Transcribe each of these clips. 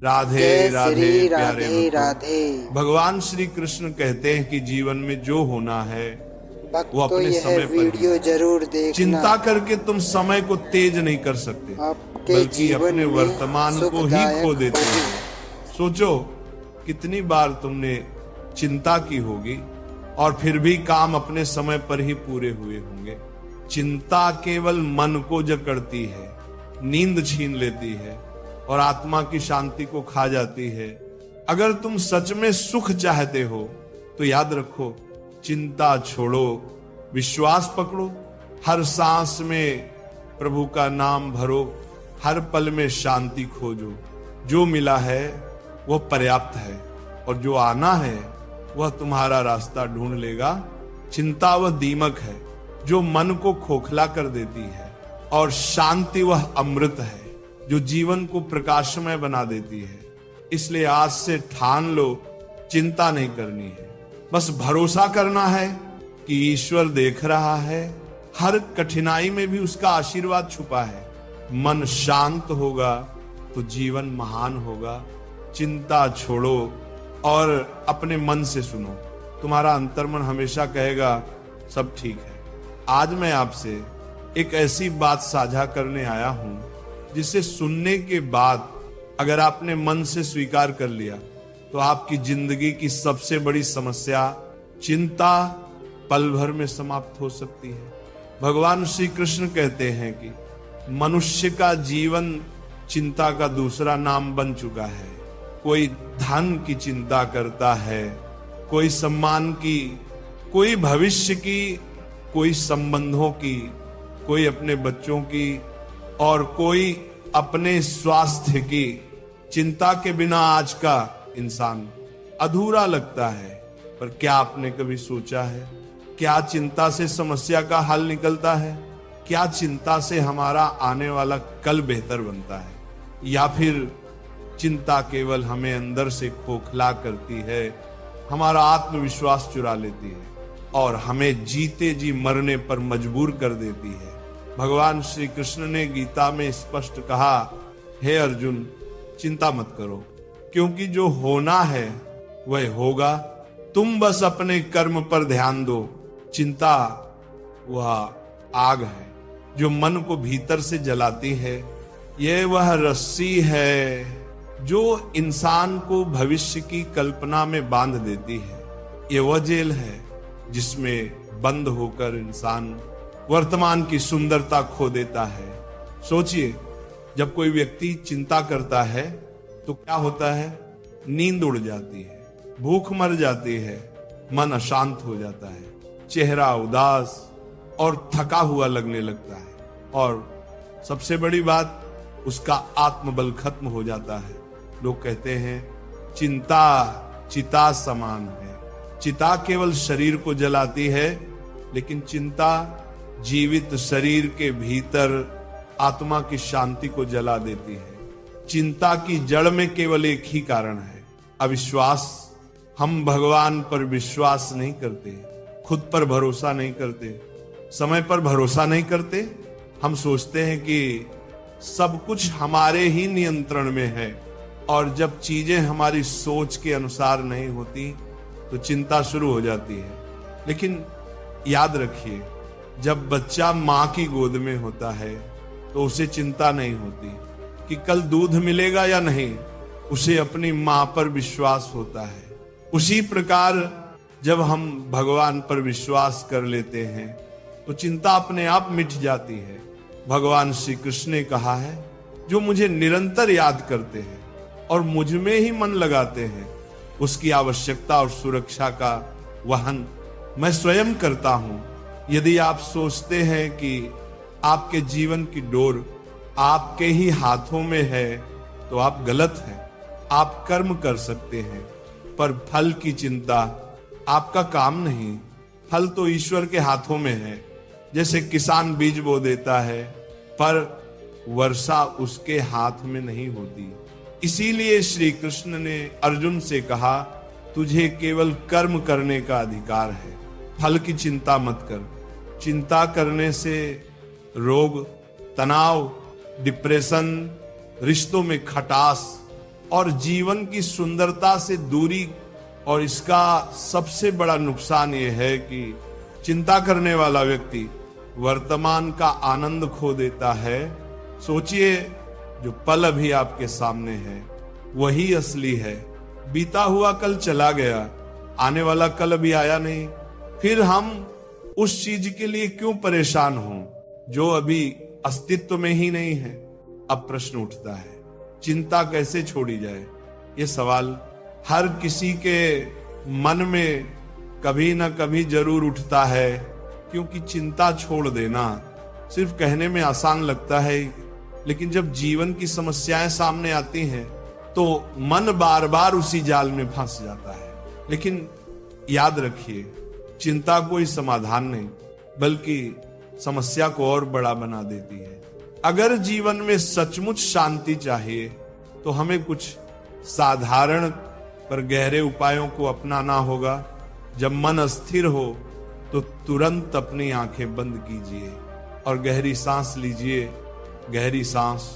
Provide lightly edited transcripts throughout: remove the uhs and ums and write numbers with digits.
राधे जय राधे श्री प्यारे राधे भक्तों। राधे। भगवान श्री कृष्ण कहते हैं कि जीवन में जो होना है वो भक्तों अपने यह समय पर ही वीडियो होगा। जरूर देखना। चिंता करके तुम समय को तेज नहीं कर सकते, आपके बल्कि जीवन अपने में वर्तमान को ही खो सुखदायक देते होगी। हो। सोचो कितनी बार तुमने चिंता की होगी और फिर भी काम अपने समय पर ही पूरे हुए होंगे। चिंता केवल मन को जकड़ती है, नींद छीन लेती है और आत्मा की शांति को खा जाती है। अगर तुम सच में सुख चाहते हो तो याद रखो, चिंता छोड़ो, विश्वास पकड़ो, हर सांस में प्रभु का नाम भरो, हर पल में शांति खोजो। जो मिला है वह पर्याप्त है और जो आना है वह तुम्हारा रास्ता ढूंढ लेगा। चिंता वह दीमक है जो मन को खोखला कर देती है और शांति वह अमृत है जो जीवन को प्रकाशमय बना देती है। इसलिए आज से ठान लो, चिंता नहीं करनी है, बस भरोसा करना है कि ईश्वर देख रहा है। हर कठिनाई में भी उसका आशीर्वाद छुपा है। मन शांत होगा तो जीवन महान होगा। चिंता छोड़ो और अपने मन से सुनो, तुम्हारा अंतर्मन हमेशा कहेगा सब ठीक है। आज मैं आपसे एक ऐसी बात साझा करने आया हूं जिसे सुनने के बाद अगर आपने मन से स्वीकार कर लिया तो आपकी जिंदगी की सबसे बड़ी समस्या चिंता पल भर में समाप्त हो सकती है। भगवान श्री कृष्ण कहते हैं कि मनुष्य का जीवन चिंता का दूसरा नाम बन चुका है। कोई धन की चिंता करता है, कोई सम्मान की, कोई भविष्य की, कोई संबंधों की, कोई अपने बच्चों की और कोई अपने स्वास्थ्य की। चिंता के बिना आज का इंसान अधूरा लगता है। पर क्या आपने कभी सोचा है, क्या चिंता से समस्या का हल निकलता है? क्या चिंता से हमारा आने वाला कल बेहतर बनता है? या फिर चिंता केवल हमें अंदर से खोखला करती है, हमारा आत्मविश्वास चुरा लेती है और हमें जीते जी मरने पर मजबूर कर देती है? भगवान श्री कृष्ण ने गीता में स्पष्ट कहा, हे अर्जुन, चिंता मत करो, क्योंकि जो होना है वह होगा। तुम बस अपने कर्म पर ध्यान दो। चिंता वह आग है जो मन को भीतर से जलाती है। यह वह रस्सी है जो इंसान को भविष्य की कल्पना में बांध देती है। ये वह जेल है जिसमें बंद होकर इंसान वर्तमान की सुंदरता खो देता है। सोचिए, जब कोई व्यक्ति चिंता करता है तो क्या होता है? नींद उड़ जाती है, भूख मर जाती है, मन अशांत हो जाता है, चेहरा उदास और थका हुआ लगने लगता है और सबसे बड़ी बात, उसका आत्मबल खत्म हो जाता है। लोग कहते हैं चिंता चिता समान है। चिता केवल शरीर को जलाती है, लेकिन चिंता जीवित शरीर के भीतर आत्मा की शांति को जला देती है। चिंता की जड़ में केवल एक ही कारण है, अविश्वास। हम भगवान पर विश्वास नहीं करते, खुद पर भरोसा नहीं करते, समय पर भरोसा नहीं करते। हम सोचते हैं कि सब कुछ हमारे ही नियंत्रण में है और जब चीजें हमारी सोच के अनुसार नहीं होती तो चिंता शुरू हो जाती है। लेकिन याद रखिए, जब बच्चा माँ की गोद में होता है तो उसे चिंता नहीं होती कि कल दूध मिलेगा या नहीं, उसे अपनी माँ पर विश्वास होता है। उसी प्रकार जब हम भगवान पर विश्वास कर लेते हैं तो चिंता अपने आप मिट जाती है। भगवान श्री कृष्ण ने कहा है, जो मुझे निरंतर याद करते हैं और मुझ में ही मन लगाते हैं, उसकी आवश्यकता और सुरक्षा का वहन मैं स्वयं करता हूं। यदि आप सोचते हैं कि आपके जीवन की डोर आपके ही हाथों में है तो आप गलत हैं। आप कर्म कर सकते हैं पर फल की चिंता आपका काम नहीं। फल तो ईश्वर के हाथों में है। जैसे किसान बीज बो देता है पर वर्षा उसके हाथ में नहीं होती। इसीलिए श्री कृष्ण ने अर्जुन से कहा, तुझे केवल कर्म करने का अधिकार है, फल की चिंता मत कर। चिंता करने से रोग, तनाव, डिप्रेशन, रिश्तों में खटास और जीवन की सुंदरता से दूरी। और इसका सबसे बड़ा नुकसान यह है कि चिंता करने वाला व्यक्ति वर्तमान का आनंद खो देता है। सोचिए, जो पल अभी आपके सामने है वही असली है। बीता हुआ कल चला गया, आने वाला कल अभी आया नहीं। फिर हम उस चीज के लिए क्यों परेशान हों जो अभी अस्तित्व में ही नहीं है। अब प्रश्न उठता है, चिंता कैसे छोड़ी जाए? ये सवाल हर किसी के मन में कभी ना कभी जरूर उठता है, क्योंकि चिंता छोड़ देना सिर्फ कहने में आसान लगता है, लेकिन जब जीवन की समस्याएं सामने आती हैं तो मन बार बार उसी जाल में फंस जाता है। लेकिन याद रखिए, चिंता कोई समाधान नहीं बल्कि समस्या को और बड़ा बना देती है। अगर जीवन में सचमुच शांति चाहिए तो हमें कुछ साधारण पर गहरे उपायों को अपनाना होगा। जब मन अस्थिर हो तो तुरंत अपनी आंखें बंद कीजिए और गहरी सांस लीजिए। गहरी सांस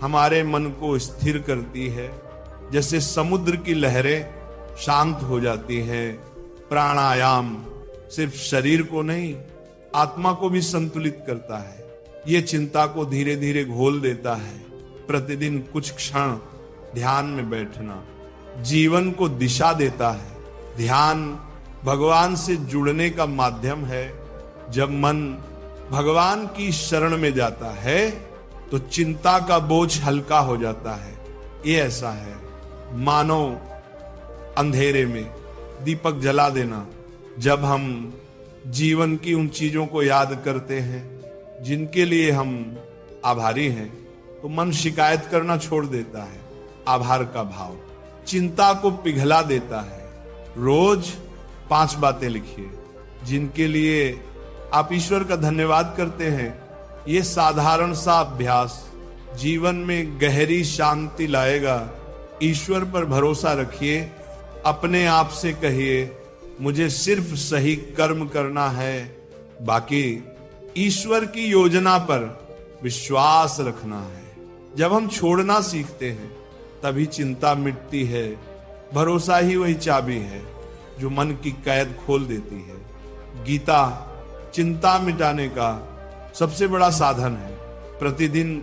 हमारे मन को स्थिर करती है, जैसे समुद्र की लहरें शांत हो जाती हैं। प्राणायाम सिर्फ शरीर को नहीं, आत्मा को भी संतुलित करता है। ये चिंता को धीरे धीरे घोल देता है। प्रतिदिन कुछ क्षण ध्यान में बैठना जीवन को दिशा देता है। ध्यान भगवान से जुड़ने का माध्यम है। जब मन भगवान की शरण में जाता है तो चिंता का बोझ हल्का हो जाता है। ये ऐसा है मानो अंधेरे में दीपक जला देना। जब हम जीवन की उन चीजों को याद करते हैं जिनके लिए हम आभारी हैं, तो मन शिकायत करना छोड़ देता है। आभार का भाव चिंता को पिघला देता है। रोज 5 बातें लिखिए जिनके लिए आप ईश्वर का धन्यवाद करते हैं। ये साधारण सा अभ्यास जीवन में गहरी शांति लाएगा। ईश्वर पर भरोसा रखिए। अपने आप से कहिए, मुझे सिर्फ सही कर्म करना है, बाकी ईश्वर की योजना पर विश्वास रखना है। जब हम छोड़ना सीखते हैं तभी चिंता मिटती है। भरोसा ही वही चाबी है जो मन की कैद खोल देती है। गीता चिंता मिटाने का सबसे बड़ा साधन है। प्रतिदिन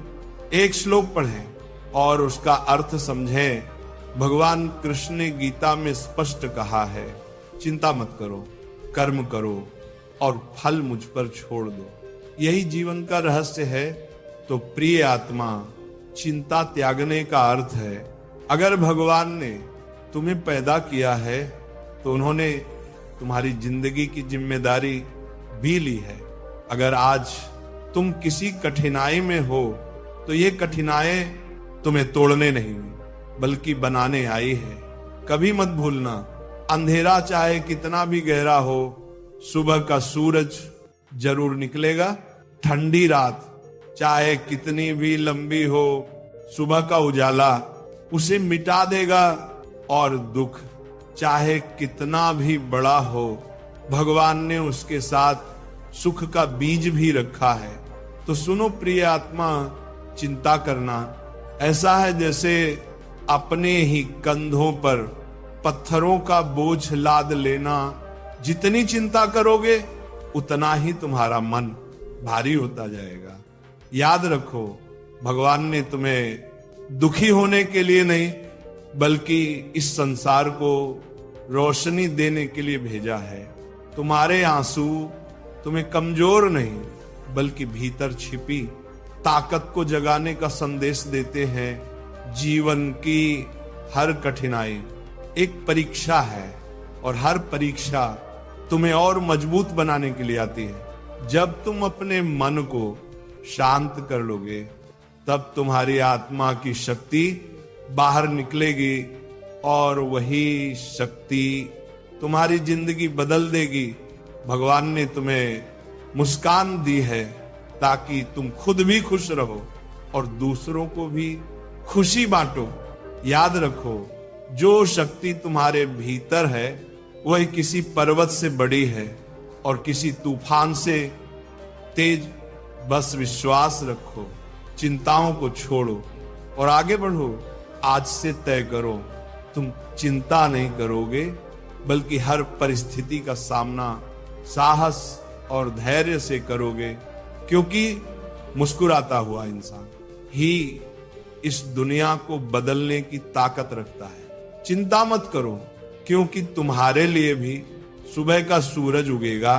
एक श्लोक पढ़ें और उसका अर्थ समझें। भगवान कृष्ण ने गीता में स्पष्ट कहा है, चिंता मत करो, कर्म करो और फल मुझ पर छोड़ दो। यही जीवन का रहस्य है। तो प्रिय आत्मा, चिंता त्यागने का अर्थ है, अगर भगवान ने तुम्हें पैदा किया है तो उन्होंने तुम्हारी जिंदगी की जिम्मेदारी भी ली है। अगर आज तुम किसी कठिनाई में हो तो ये कठिनाई तुम्हें तोड़ने नहीं बल्कि बनाने आई है। कभी मत भूलना, अंधेरा चाहे कितना भी गहरा हो, सुबह का सूरज जरूर निकलेगा। ठंडी रात चाहे कितनी भी लंबी हो, सुबह का उजाला उसे मिटा देगा। और दुख चाहे कितना भी बड़ा हो, भगवान ने उसके साथ सुख का बीज भी रखा है। तो सुनो प्रिय आत्मा, चिंता करना ऐसा है जैसे अपने ही कंधों पर पत्थरों का बोझ लाद लेना। जितनी चिंता करोगे उतना ही तुम्हारा मन भारी होता जाएगा। याद रखो, भगवान ने तुम्हें दुखी होने के लिए नहीं बल्कि इस संसार को रोशनी देने के लिए भेजा है। तुम्हारे आंसू तुम्हें कमजोर नहीं बल्कि भीतर छिपी ताकत को जगाने का संदेश देते हैं। जीवन की हर कठिनाई एक परीक्षा है और हर परीक्षा तुम्हें और मजबूत बनाने के लिए आती है। जब तुम अपने मन को शांत कर लोगे तब तुम्हारी आत्मा की शक्ति बाहर निकलेगी और वही शक्ति तुम्हारी जिंदगी बदल देगी। भगवान ने तुम्हें मुस्कान दी है ताकि तुम खुद भी खुश रहो और दूसरों को भी खुशी बांटो। याद रखो, जो शक्ति तुम्हारे भीतर है वह किसी पर्वत से बड़ी है और किसी तूफान से तेज। बस विश्वास रखो, चिंताओं को छोड़ो और आगे बढ़ो। आज से तय करो, तुम चिंता नहीं करोगे, बल्कि हर परिस्थिति का सामना साहस और धैर्य से करोगे, क्योंकि मुस्कुराता हुआ इंसान ही इस दुनिया को बदलने की ताकत रखता है। चिंता मत करो, क्योंकि तुम्हारे लिए भी सुबह का सूरज उगेगा।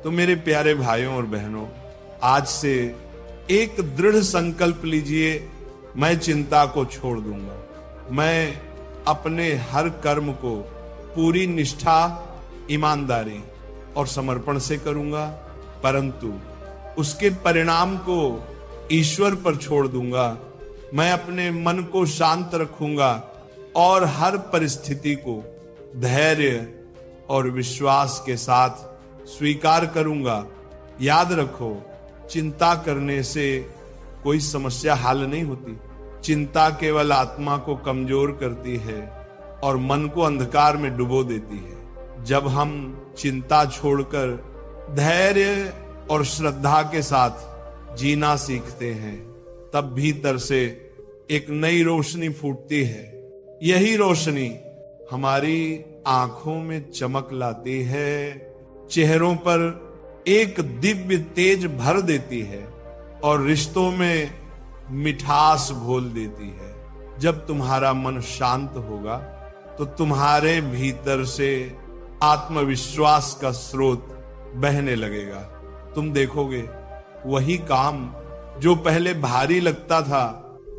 तो मेरे प्यारे भाइयों और बहनों, आज से एक दृढ़ संकल्प लीजिए, मैं चिंता को छोड़ दूंगा। मैं अपने हर कर्म को पूरी निष्ठा, ईमानदारी और समर्पण से करूंगा, परंतु उसके परिणाम को ईश्वर पर छोड़ दूंगा। मैं अपने मन को शांत रखूंगा और हर परिस्थिति को धैर्य और विश्वास के साथ स्वीकार करूंगा। याद रखो, चिंता करने से कोई समस्या हल नहीं होती। चिंता केवल आत्मा को कमजोर करती है और मन को अंधकार में डुबो देती है। जब हम चिंता छोड़कर धैर्य और श्रद्धा के साथ जीना सीखते हैं, तब भीतर से एक नई रोशनी फूटती है। यही रोशनी हमारी आंखों में चमक लाती है, चेहरों पर एक दिव्य तेज भर देती है और रिश्तों में मिठास घोल देती है। जब तुम्हारा मन शांत होगा तो तुम्हारे भीतर से आत्मविश्वास का स्रोत बहने लगेगा। तुम देखोगे, वही काम जो पहले भारी लगता था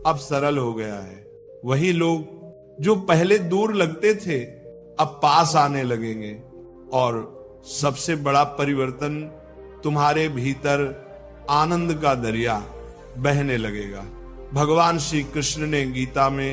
अब सरल हो गया है। वही लोग जो पहले दूर लगते थे अब पास आने लगेंगे, और सबसे बड़ा परिवर्तन तुम्हारे भीतर आनंद का दरिया बहने लगेगा। भगवान श्री कृष्ण ने गीता में